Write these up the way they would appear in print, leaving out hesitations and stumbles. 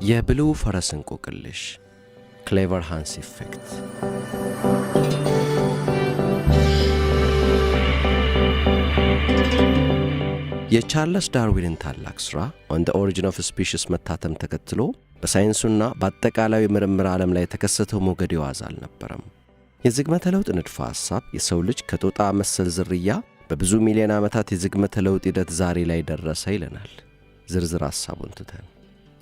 የብሉ ፈረስ እንቆቅልሽ ክሌቨር ሃንስ ኢፌክት። የቻርለስ ዳርዊንን ታላቅ ሥራ ኦን ዘ ኦሪጂን ኦፍ ስፒሺስ መታተም ተከትሎ በሳይንሱና በአጠቃላዊ ምርምር ዓለም ላይ የተከሰተው ሞገድ የዋዛ አልነበረም። የዝግመተ ለውጥ ንድፈ ሐሳብ የሰው ልጅ ከጦጣ መሰል ዝርያ በብዙ ሚሊዮን ዓመታት የዝግመተ ለውጥ ሂደት ዛሬ ላይ ደረሰ ይለናል። ዝርዝር ሐሳቡን ትተን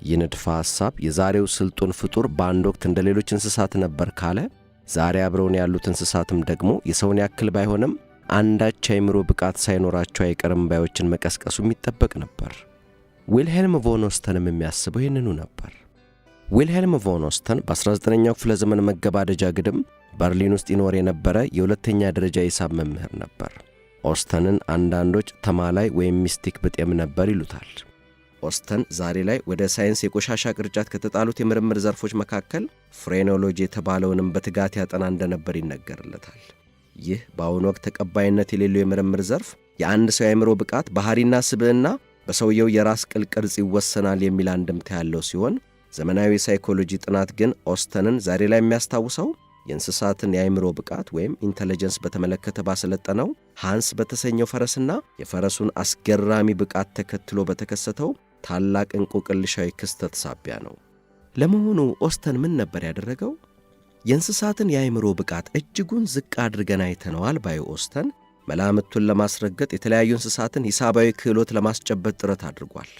ይህ ንድፈ ሐሳብ የዛሬው ስልጡን ፍጡር በአንድ ወቅት እንደ ሌሎች እንስሳት ነበር ካለ፣ ዛሬ አብረውን ያሉት እንስሳትም ደግሞ የሰውን ያክል ባይሆንም አንዳች አእምሮ ብቃት ሳይኖራቸው አይቀርም ባዮችን መቀስቀሱ የሚጠበቅ ነበር። ዊልሄልም ቮን ኦስተንም የሚያስበው ይህንኑ ነበር። ዊልሄልም ቮን ኦስተን በ19ኛው ክፍለ ዘመን መገባደጃ ግድም በርሊን ውስጥ ይኖር የነበረ የሁለተኛ ደረጃ ሂሳብ መምህር ነበር። ኦስተንን አንዳንዶች ተማላይ ወይም ሚስቲክ ብጤም ነበር ይሉታል። ኦስተን ዛሬ ላይ ወደ ሳይንስ የቆሻሻ ቅርጫት ከተጣሉት የምርምር ዘርፎች መካከል ፍሬኖሎጂ የተባለውንም በትጋት ያጠና እንደነበር ይነገርለታል። ይህ በአሁኑ ወቅት ተቀባይነት የሌለው የምርምር ዘርፍ የአንድ ሰው የአእምሮ ብቃት ባህሪና ስብዕና በሰውየው የራስ ቅል ቅርጽ ይወሰናል የሚል አንድምታ ያለው ሲሆን፣ ዘመናዊ ሳይኮሎጂ ጥናት ግን ኦስተንን ዛሬ ላይ የሚያስታውሰው የእንስሳትን የአእምሮ ብቃት ወይም ኢንተለጀንስ በተመለከተ ባሰለጠነው ሃንስ በተሰኘው ፈረስና የፈረሱን አስገራሚ ብቃት ተከትሎ በተከሰተው ታላቅ እንቆቅልሻዊ ክስተት ሳቢያ ነው። ለመሆኑ ኦስተን ምን ነበር ያደረገው? የእንስሳትን የአእምሮ ብቃት እጅጉን ዝቅ አድርገን አይተነዋል ባዩ ኦስተን መላምቱን ለማስረገጥ የተለያዩ እንስሳትን ሂሳባዊ ክህሎት ለማስጨበጥ ጥረት አድርጓል።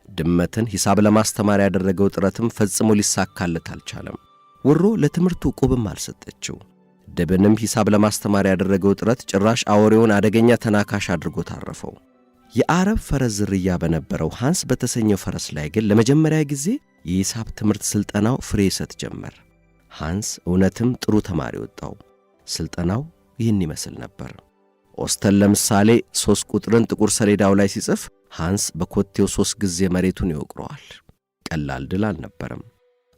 ድመትን ሂሳብ ለማስተማር ያደረገው ጥረትም ፈጽሞ ሊሳካለት አልቻለም። ውሮ ለትምህርቱ ቁብም አልሰጠችው። ድብንም ሂሳብ ለማስተማር ያደረገው ጥረት ጭራሽ አውሬውን አደገኛ ተናካሽ አድርጎ ታረፈው። የአረብ ፈረስ ዝርያ በነበረው ሃንስ በተሰኘው ፈረስ ላይ ግን ለመጀመሪያ ጊዜ የሂሳብ ትምህርት ሥልጠናው ፍሬ ይሰጥ ጀመር። ሃንስ እውነትም ጥሩ ተማሪ ወጣው። ሥልጠናው ይህን ይመስል ነበር። ኦስተን ለምሳሌ 3 ቁጥርን ጥቁር ሰሌዳው ላይ ሲጽፍ ሃንስ በኮቴው 3 ጊዜ መሬቱን ይወቅረዋል። ቀላል ድል አልነበረም።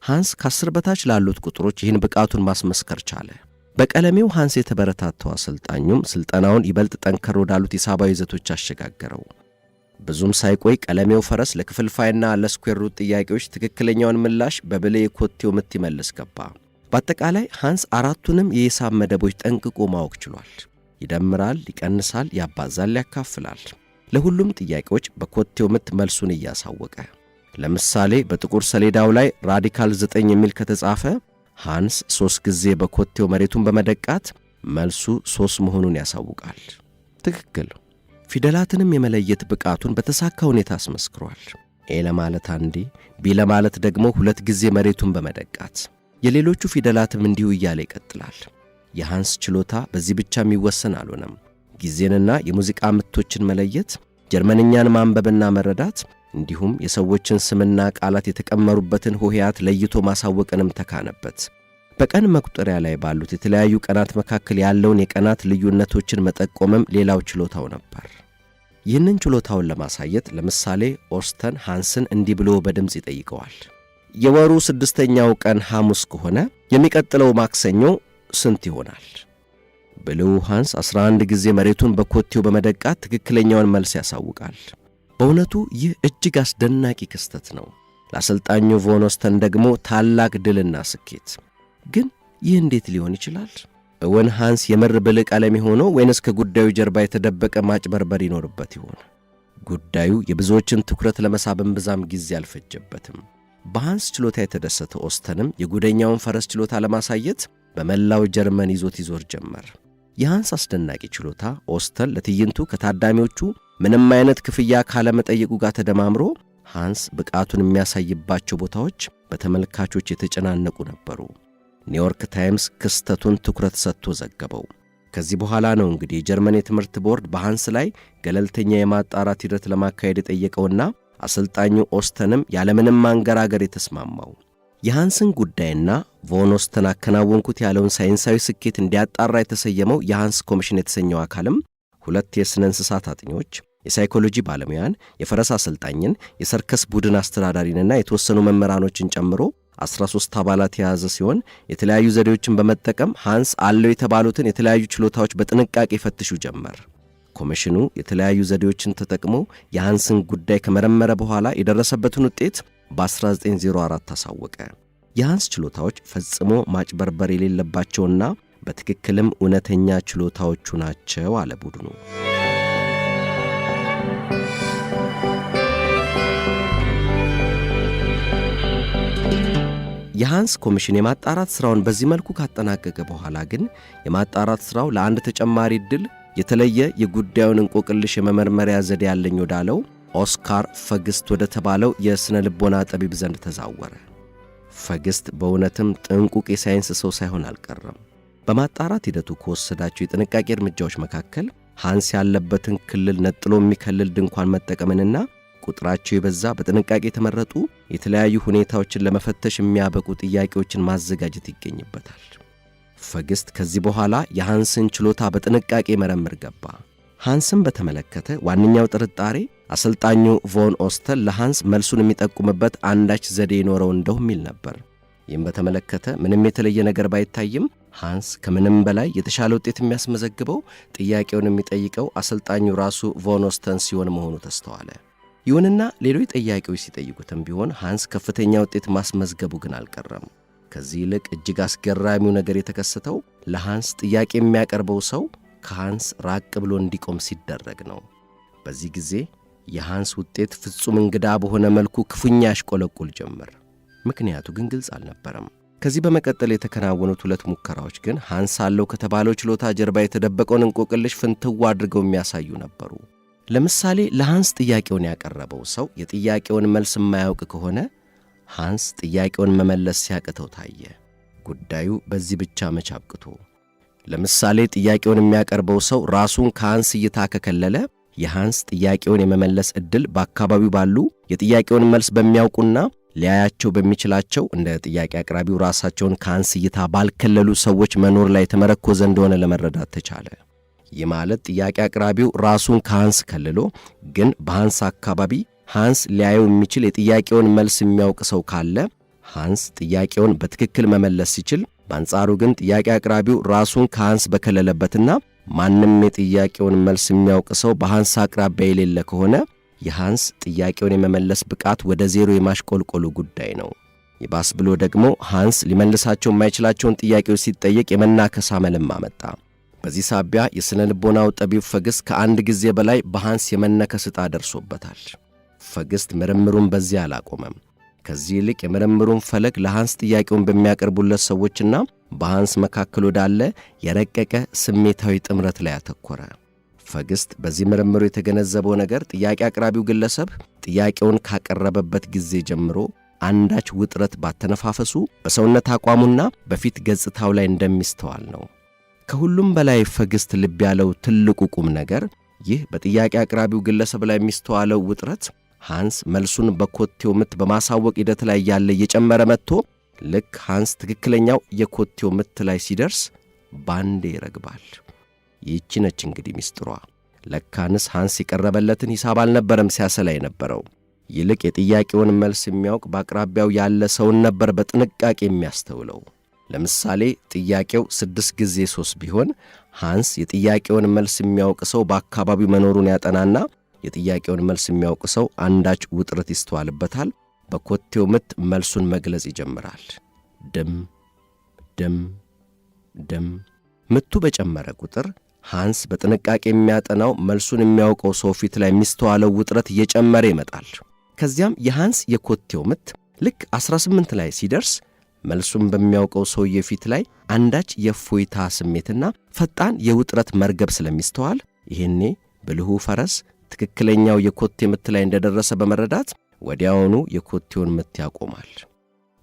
ሃንስ ከ10 በታች ላሉት ቁጥሮች ይህን ብቃቱን ማስመስከር ቻለ። በቀለሜው ሃንስ የተበረታተው አሰልጣኙም ሥልጠናውን ይበልጥ ጠንከር ወዳሉት ሂሳባዊ ይዘቶች አሸጋገረው። ብዙም ሳይቆይ ቀለሜው ፈረስ ለክፍልፋይና ለስኩዌር ሩት ጥያቄዎች ትክክለኛውን ምላሽ በብልህ የኮቴው ምት ይመልስ ገባ። በአጠቃላይ ሃንስ 4ቱንም የሂሳብ መደቦች ጠንቅቆ ማወቅ ችሏል። ይደምራል፣ ይቀንሳል፣ ያባዛል፣ ያካፍላል። ለሁሉም ጥያቄዎች በኮቴው ምት መልሱን እያሳወቀ፣ ለምሳሌ በጥቁር ሰሌዳው ላይ ራዲካል 9 የሚል ከተጻፈ ሃንስ 3 ጊዜ በኮቴው መሬቱን በመደቃት መልሱ 3 መሆኑን ያሳውቃል። ትክክል። ፊደላትንም የመለየት ብቃቱን በተሳካ ሁኔታ አስመስክሯል። ኤ ለማለት አንዴ፣ ቢ ለማለት ደግሞ 2 ጊዜ መሬቱን በመደቃት። የሌሎቹ ፊደላትም እንዲሁ እያለ ይቀጥላል። የሃንስ ችሎታ በዚህ ብቻ የሚወሰን አልሆነም። ጊዜንና የሙዚቃ ምቶችን መለየት፣ ጀርመንኛን ማንበብና መረዳት እንዲሁም የሰዎችን ስምና ቃላት የተቀመሩበትን ሆሄያት ለይቶ ማሳወቅንም ተካነበት። በቀን መቁጠሪያ ላይ ባሉት የተለያዩ ቀናት መካከል ያለውን የቀናት ልዩነቶችን መጠቆምም ሌላው ችሎታው ነበር። ይህንን ችሎታውን ለማሳየት ለምሳሌ ኦስተን ሃንስን እንዲህ ብሎ በድምፅ ይጠይቀዋል። የወሩ 6ኛው ቀን ሐሙስ ከሆነ የሚቀጥለው ማክሰኞ ስንት ይሆናል? ብልሁ ሃንስ 11 ጊዜ መሬቱን በኮቴው በመደቃት ትክክለኛውን መልስ ያሳውቃል። በእውነቱ ይህ እጅግ አስደናቂ ክስተት ነው። ለአሰልጣኙ ቮን ኦስተን ደግሞ ታላቅ ድልና ስኬት። ግን ይህ እንዴት ሊሆን ይችላል? እውን ሃንስ የምር ብልህ ቀለም የሆነው ወይንስ ከጉዳዩ ጀርባ የተደበቀ ማጭበርበር ይኖርበት ይሆን? ጉዳዩ የብዙዎችን ትኩረት ለመሳብም ብዛም ጊዜ አልፈጀበትም። በሃንስ ችሎታ የተደሰተው ኦስተንም የጉደኛውን ፈረስ ችሎታ ለማሳየት በመላው ጀርመን ይዞት ይዞር ጀመር። የሃንስ አስደናቂ ችሎታ ኦስተን ለትዕይንቱ ከታዳሚዎቹ ምንም አይነት ክፍያ ካለመጠየቁ ጋር ተደማምሮ ሃንስ ብቃቱን የሚያሳይባቸው ቦታዎች በተመልካቾች የተጨናነቁ ነበሩ። ኒውዮርክ ታይምስ ክስተቱን ትኩረት ሰጥቶ ዘገበው። ከዚህ በኋላ ነው እንግዲህ የጀርመን የትምህርት ቦርድ በሃንስ ላይ ገለልተኛ የማጣራት ሂደት ለማካሄድ የጠየቀውና አሰልጣኙ ኦስተንም ያለምንም ማንገራገር የተስማማው። የሃንስን ጉዳይና ቮን ኦስተን አከናወንኩት ያለውን ሳይንሳዊ ስኬት እንዲያጣራ የተሰየመው የሃንስ ኮሚሽን የተሰኘው አካልም 2 የሥነ እንስሳት አጥኚዎች፣ የሳይኮሎጂ ባለሙያን፣ የፈረስ አሰልጣኝን፣ የሰርከስ ቡድን አስተዳዳሪንና የተወሰኑ መምህራኖችን ጨምሮ 13 አባላት የያዘ ሲሆን የተለያዩ ዘዴዎችን በመጠቀም ሃንስ አለው የተባሉትን የተለያዩ ችሎታዎች በጥንቃቄ ይፈትሹ ጀመር። ኮሚሽኑ የተለያዩ ዘዴዎችን ተጠቅሞ የሃንስን ጉዳይ ከመረመረ በኋላ የደረሰበትን ውጤት በ1904 አሳወቀ። የሃንስ ችሎታዎች ፈጽሞ ማጭበርበር የሌለባቸውና በትክክልም እውነተኛ ችሎታዎቹ ናቸው አለ ቡድኑ። የሃንስ ኮሚሽን የማጣራት ሥራውን በዚህ መልኩ ካጠናቀቀ በኋላ ግን የማጣራት ሥራው ለአንድ ተጨማሪ ዕድል የተለየ የጉዳዩን እንቆቅልሽ የመመርመሪያ ዘዴ ያለኝ ወዳለው ኦስካር ፈግስት ወደ ተባለው የሥነ ልቦና ጠቢብ ዘንድ ተዛወረ። ፈግስት በእውነትም ጥንቁቅ የሳይንስ ሰው ሳይሆን አልቀረም። በማጣራት ሂደቱ ከወሰዳቸው የጥንቃቄ እርምጃዎች መካከል ሃንስ ያለበትን ክልል ነጥሎ የሚከልል ድንኳን መጠቀምንና ቁጥራቸው የበዛ በጥንቃቄ የተመረጡ የተለያዩ ሁኔታዎችን ለመፈተሽ የሚያበቁ ጥያቄዎችን ማዘጋጀት ይገኝበታል። ፈግስት ከዚህ በኋላ የሃንስን ችሎታ በጥንቃቄ መረምር ገባ። ሃንስን በተመለከተ ዋነኛው ጥርጣሬ አሰልጣኙ ቮን ኦስተን ለሃንስ መልሱን የሚጠቁምበት አንዳች ዘዴ ይኖረው እንደው የሚል ነበር። ይህም በተመለከተ ምንም የተለየ ነገር ባይታይም ሃንስ ከምንም በላይ የተሻለ ውጤት የሚያስመዘግበው ጥያቄውን የሚጠይቀው አሰልጣኙ ራሱ ቮን ኦስተን ሲሆን መሆኑ ተስተዋለ። ይሁንና ሌሎች ጥያቄዎች ሲጠይቁትም ቢሆን ሃንስ ከፍተኛ ውጤት ማስመዝገቡ ግን አልቀረም። ከዚህ ይልቅ እጅግ አስገራሚው ነገር የተከሰተው ለሃንስ ጥያቄ የሚያቀርበው ሰው ከሃንስ ራቅ ብሎ እንዲቆም ሲደረግ ነው። በዚህ ጊዜ የሃንስ ውጤት ፍጹም እንግዳ በሆነ መልኩ ክፉኛ ያሽቆለቁል ጀመር። ምክንያቱ ግን ግልጽ አልነበረም። ከዚህ በመቀጠል የተከናወኑት ሁለት ሙከራዎች ግን ሃንስ አለው ከተባለው ችሎታ ጀርባ የተደበቀውን እንቆቅልሽ ፍንትው አድርገው የሚያሳዩ ነበሩ። ለምሳሌ ለሃንስ ጥያቄውን ያቀረበው ሰው የጥያቄውን መልስ የማያውቅ ከሆነ ሃንስ ጥያቄውን መመለስ ሲያቅተው ታየ። ጉዳዩ በዚህ ብቻ መች አብቅቶ። ለምሳሌ ጥያቄውን የሚያቀርበው ሰው ራሱን ከሃንስ እይታ ከከለለ የሃንስ ጥያቄውን የመመለስ ዕድል በአካባቢው ባሉ የጥያቄውን መልስ በሚያውቁና ሊያያቸው በሚችላቸው እንደ ጥያቄ አቅራቢው ራሳቸውን ከሃንስ እይታ ባልከለሉ ሰዎች መኖር ላይ ተመረኮዘ እንደሆነ ለመረዳት ተቻለ። ይህ ማለት ጥያቄ አቅራቢው ራሱን ከሃንስ ከልሎ ግን በሃንስ አካባቢ ሃንስ ሊያየው የሚችል የጥያቄውን መልስ የሚያውቅ ሰው ካለ ሃንስ ጥያቄውን በትክክል መመለስ ሲችል፣ በአንጻሩ ግን ጥያቄ አቅራቢው ራሱን ከሃንስ በከለለበትና ማንም የጥያቄውን መልስ የሚያውቅ ሰው በሃንስ አቅራቢያ የሌለ ከሆነ የሃንስ ጥያቄውን የመመለስ ብቃት ወደ ዜሮ የማሽቆልቆሉ ጉዳይ ነው። ይባስ ብሎ ደግሞ ሃንስ ሊመልሳቸው የማይችላቸውን ጥያቄዎች ሲጠየቅ የመናከስ አመልም አመጣ። በዚህ ሳቢያ የሥነ ልቦናው ጠቢብ ፈግስት ከአንድ ጊዜ በላይ በሃንስ የመነከስ ዕጣ ደርሶበታል። ፈግስት ምርምሩን በዚህ አላቆመም። ከዚህ ይልቅ የምርምሩን ፈለግ ለሃንስ ጥያቄውን በሚያቀርቡለት ሰዎችና በሃንስ መካከል ወዳለ የረቀቀ ስሜታዊ ጥምረት ላይ አተኮረ። ፈግስት በዚህ ምርምሩ የተገነዘበው ነገር ጥያቄ አቅራቢው ግለሰብ ጥያቄውን ካቀረበበት ጊዜ ጀምሮ አንዳች ውጥረት ባተነፋፈሱ በሰውነት አቋሙና በፊት ገጽታው ላይ እንደሚስተዋል ነው። ከሁሉም በላይ ፈግስት ልብ ያለው ትልቁ ቁም ነገር ይህ በጥያቄ አቅራቢው ግለሰብ ላይ የሚስተዋለው ውጥረት ሃንስ መልሱን በኮቴው ምት በማሳወቅ ሂደት ላይ ያለ እየጨመረ መጥቶ ልክ ሃንስ ትክክለኛው የኮቴው ምት ላይ ሲደርስ ባንዴ ይረግባል። ይህች ነች እንግዲህ ሚስጥሯ። ለካንስ ሃንስ የቀረበለትን ሂሳብ አልነበረም ሲያሰላ የነበረው። ይልቅ የጥያቄውን መልስ የሚያውቅ በአቅራቢያው ያለ ሰውን ነበር በጥንቃቄ የሚያስተውለው። ለምሳሌ ጥያቄው 6 ጊዜ 3 ቢሆን ሃንስ የጥያቄውን መልስ የሚያውቅ ሰው በአካባቢው መኖሩን ያጠናና የጥያቄውን መልስ የሚያውቅ ሰው አንዳች ውጥረት ይስተዋልበታል። በኮቴው ምት መልሱን መግለጽ ይጀምራል። ድም ድም ድም። ምቱ በጨመረ ቁጥር ሃንስ በጥንቃቄ የሚያጠናው መልሱን የሚያውቀው ሰው ፊት ላይ የሚስተዋለው ውጥረት እየጨመረ ይመጣል። ከዚያም የሃንስ የኮቴው ምት ልክ 18 ላይ ሲደርስ መልሱን በሚያውቀው ሰውዬ ፊት ላይ አንዳች የእፎይታ ስሜትና ፈጣን የውጥረት መርገብ ስለሚስተዋል ይሄኔ ብልሁ ፈረስ ትክክለኛው የኮቴ ምት ላይ እንደደረሰ በመረዳት ወዲያውኑ የኮቴውን ምት ያቆማል።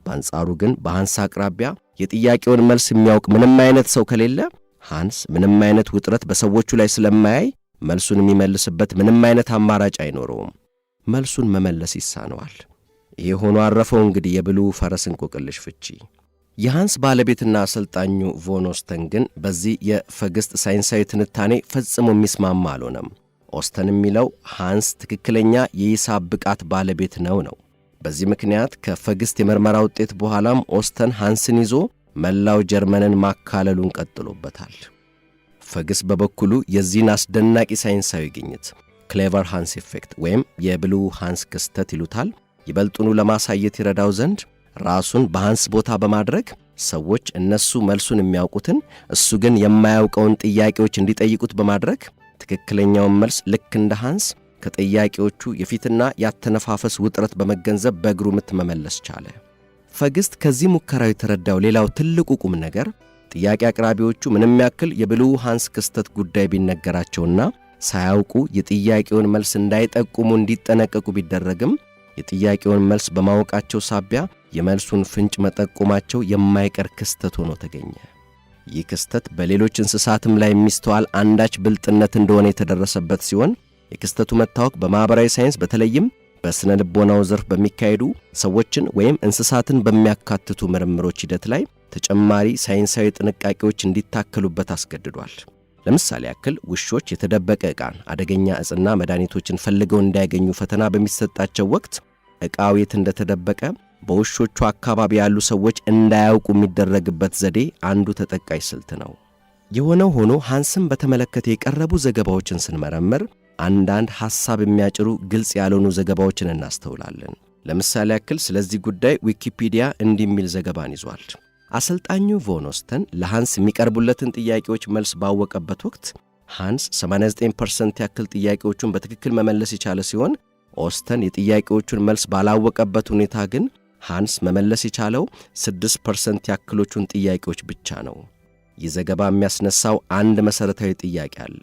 በአንጻሩ ግን በሃንስ አቅራቢያ የጥያቄውን መልስ የሚያውቅ ምንም አይነት ሰው ከሌለ ሃንስ ምንም አይነት ውጥረት በሰዎቹ ላይ ስለማያይ መልሱን የሚመልስበት ምንም አይነት አማራጭ አይኖረውም። መልሱን መመለስ ይሳነዋል። ይህ ሆኖ አረፈው እንግዲህ የብልሁ ፈረስ እንቆቅልሽ ፍቺ። የሃንስ ባለቤትና አሰልጣኙ ቮን ኦስተን ግን በዚህ የፈግስት ሳይንሳዊ ትንታኔ ፈጽሞ የሚስማማ አልሆነም። ኦስተን የሚለው ሃንስ ትክክለኛ የሂሳብ ብቃት ባለቤት ነው። በዚህ ምክንያት ከፈግስት የምርመራ ውጤት በኋላም ኦስተን ሃንስን ይዞ መላው ጀርመንን ማካለሉን ቀጥሎበታል። ፈግስት በበኩሉ የዚህን አስደናቂ ሳይንሳዊ ግኝት ክሌቨር ሃንስ ኢፌክት ወይም የብልሁ ሃንስ ክስተት ይሉታል ይበልጡኑ ለማሳየት ይረዳው ዘንድ ራሱን በሃንስ ቦታ በማድረግ ሰዎች እነሱ መልሱን የሚያውቁትን እሱ ግን የማያውቀውን ጥያቄዎች እንዲጠይቁት በማድረግ ትክክለኛውን መልስ ልክ እንደ ሃንስ ከጥያቄዎቹ የፊትና ያተነፋፈስ ውጥረት በመገንዘብ በእግሩ ምት መመለስ ቻለ። ፈግስት ከዚህ ሙከራው የተረዳው ሌላው ትልቁ ቁም ነገር ጥያቄ አቅራቢዎቹ ምንም ያክል የብልሁ ሃንስ ክስተት ጉዳይ ቢነገራቸውና ሳያውቁ የጥያቄውን መልስ እንዳይጠቁሙ እንዲጠነቀቁ ቢደረግም የጥያቄውን መልስ በማወቃቸው ሳቢያ የመልሱን ፍንጭ መጠቆማቸው የማይቀር ክስተት ሆኖ ተገኘ። ይህ ክስተት በሌሎች እንስሳትም ላይ የሚስተዋል አንዳች ብልጥነት እንደሆነ የተደረሰበት ሲሆን የክስተቱ መታወቅ በማኅበራዊ ሳይንስ በተለይም በስነ ልቦናው ዘርፍ በሚካሄዱ ሰዎችን ወይም እንስሳትን በሚያካትቱ ምርምሮች ሂደት ላይ ተጨማሪ ሳይንሳዊ ጥንቃቄዎች እንዲታከሉበት አስገድዷል። ለምሳሌ ያክል ውሾች የተደበቀ ዕቃን፣ አደገኛ ዕፅና መድኃኒቶችን ፈልገው እንዳያገኙ ፈተና በሚሰጣቸው ወቅት ዕቃው የት እንደተደበቀ በውሾቹ አካባቢ ያሉ ሰዎች እንዳያውቁ የሚደረግበት ዘዴ አንዱ ተጠቃሽ ስልት ነው። የሆነው ሆኖ ሃንስን በተመለከተ የቀረቡ ዘገባዎችን ስንመረምር አንዳንድ ሐሳብ የሚያጭሩ ግልጽ ያልሆኑ ዘገባዎችን እናስተውላለን። ለምሳሌ ያክል ስለዚህ ጉዳይ ዊኪፒዲያ እንዲህ የሚል ዘገባን ይዟል። አሰልጣኙ ቮን ኦስተን ለሃንስ የሚቀርቡለትን ጥያቄዎች መልስ ባወቀበት ወቅት ሃንስ 89% ያክል ጥያቄዎቹን በትክክል መመለስ የቻለ ሲሆን ኦስተን የጥያቄዎቹን መልስ ባላወቀበት ሁኔታ ግን ሃንስ መመለስ የቻለው 6% ያክሎቹን ጥያቄዎች ብቻ ነው። ይህ ዘገባ የሚያስነሳው አንድ መሠረታዊ ጥያቄ አለ።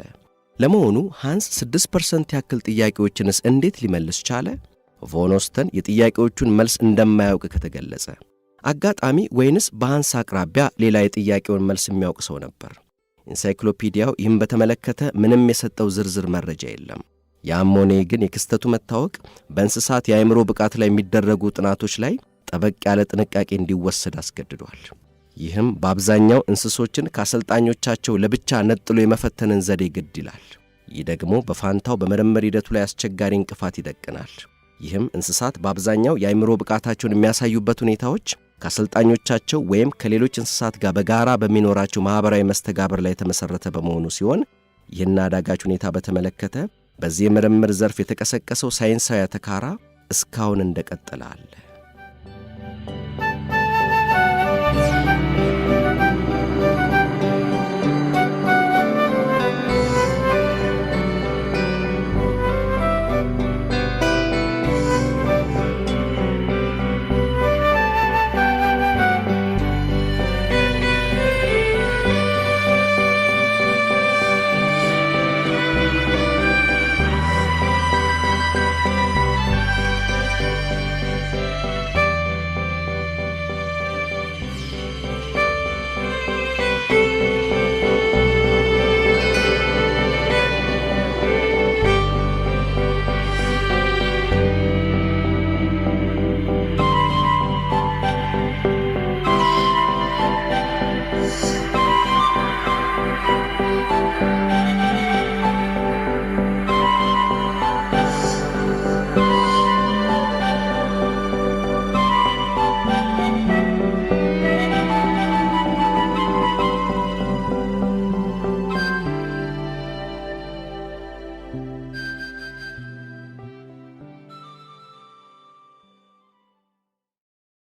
ለመሆኑ ሃንስ 6% ያክል ጥያቄዎችንስ እንዴት ሊመልስ ቻለ? ቮን ኦስተን የጥያቄዎቹን መልስ እንደማያውቅ ከተገለጸ አጋጣሚ ወይንስ በሃንስ አቅራቢያ ሌላ የጥያቄውን መልስ የሚያውቅ ሰው ነበር? ኢንሳይክሎፒዲያው ይህን በተመለከተ ምንም የሰጠው ዝርዝር መረጃ የለም። ያም ሆነ ግን የክስተቱ መታወቅ በእንስሳት የአእምሮ ብቃት ላይ የሚደረጉ ጥናቶች ላይ ጠበቅ ያለ ጥንቃቄ እንዲወሰድ አስገድዷል። ይህም በአብዛኛው እንስሶችን ከአሰልጣኞቻቸው ለብቻ ነጥሎ የመፈተንን ዘዴ ግድ ይላል። ይህ ደግሞ በፋንታው በምርምር ሂደቱ ላይ አስቸጋሪ እንቅፋት ይደቅናል። ይህም እንስሳት በአብዛኛው የአእምሮ ብቃታቸውን የሚያሳዩበት ሁኔታዎች ከአሰልጣኞቻቸው ወይም ከሌሎች እንስሳት ጋር በጋራ በሚኖራቸው ማኅበራዊ መስተጋብር ላይ የተመሠረተ በመሆኑ ሲሆን ይህን አዳጋች ሁኔታ በተመለከተ በዚህ የምርምር ዘርፍ የተቀሰቀሰው ሳይንሳዊ አተካራ እስካሁን እንደቀጠለ አለ።